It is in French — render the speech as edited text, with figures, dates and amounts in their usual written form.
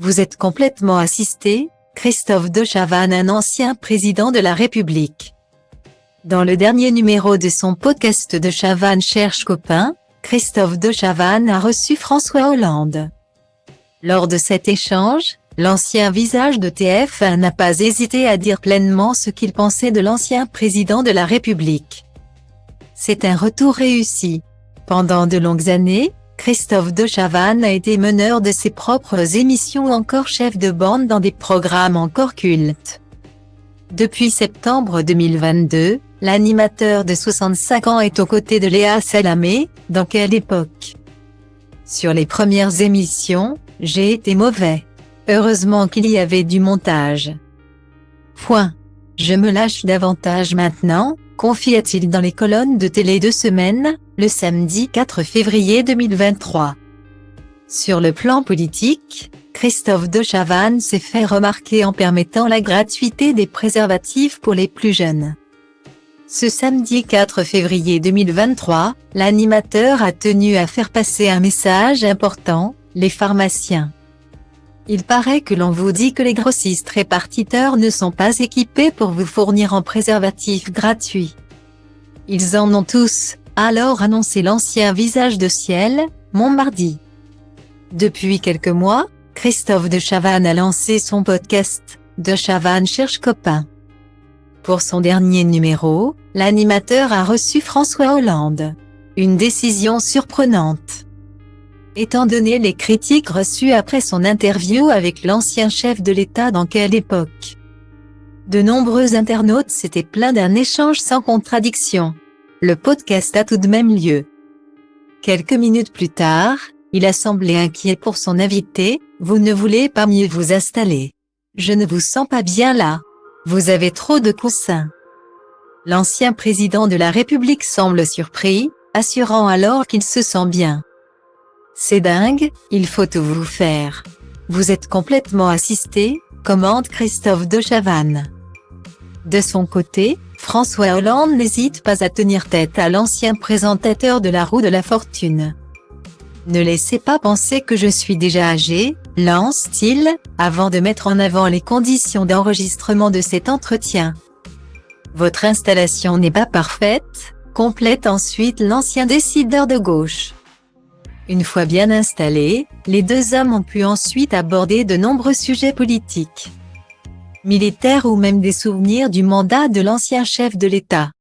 Vous êtes complètement assisté, Christophe de Chavannes, un ancien président de la République. Dans le dernier numéro de son podcast De Chavannes cherche copain, Christophe de Chavannes a reçu François Hollande. Lors de cet échange, l'ancien visage de TF1 n'a pas hésité à dire pleinement ce qu'il pensait de l'ancien président de la République. C'est un retour réussi. Pendant de longues années, Christophe de Chavannes a été meneur de ses propres émissions ou encore chef de bande dans des programmes encore cultes. Depuis septembre 2022, l'animateur de 65 ans est aux côtés de Léa Salamé. Dans quelle époque? Sur les premières émissions, j'ai été mauvais. Heureusement qu'il y avait du montage. Je me lâche davantage maintenant, confia-t-il dans les colonnes de Télé 2 Semaines, le samedi 4 février 2023. Sur le plan politique, Christophe de Chavannes s'est fait remarquer en permettant la gratuité des préservatifs pour les plus jeunes. Ce samedi 4 février 2023, l'animateur a tenu à faire passer un message important: les pharmaciens. Il paraît que l'on vous dit que les grossistes répartiteurs ne sont pas équipés pour vous fournir en préservatifs gratuits. Ils en ont tous, a alors annoncé l'ancien visage de Ciel, mardi. Depuis quelques mois, Christophe de Chavannes a lancé son podcast, De Chavannes cherche copain. Pour son dernier numéro, l'animateur a reçu François Hollande. Une décision surprenante, étant donné les critiques reçues après son interview avec l'ancien chef de l'État. Dans quelle époque? De nombreux internautes s'étaient plaints d'un échange sans contradiction. Le podcast a tout de même lieu. Quelques minutes plus tard, il a semblé inquiet pour son invité: vous ne voulez pas mieux vous installer? Je ne vous sens pas bien là. Vous avez trop de coussins. L'ancien président de la République semble surpris, assurant alors qu'il se sent bien. C'est dingue, il faut tout vous faire. Vous êtes complètement assisté, commente Christophe de Chavannes. De son côté, François Hollande n'hésite pas à tenir tête à l'ancien présentateur de La Roue de la Fortune. Ne laissez pas penser que je suis déjà âgé, lance-t-il, avant de mettre en avant les conditions d'enregistrement de cet entretien. Votre installation n'est pas parfaite, complète ensuite l'ancien décideur de gauche. Une fois bien installés, les deux hommes ont pu ensuite aborder de nombreux sujets politiques, militaires ou même des souvenirs du mandat de l'ancien chef de l'État.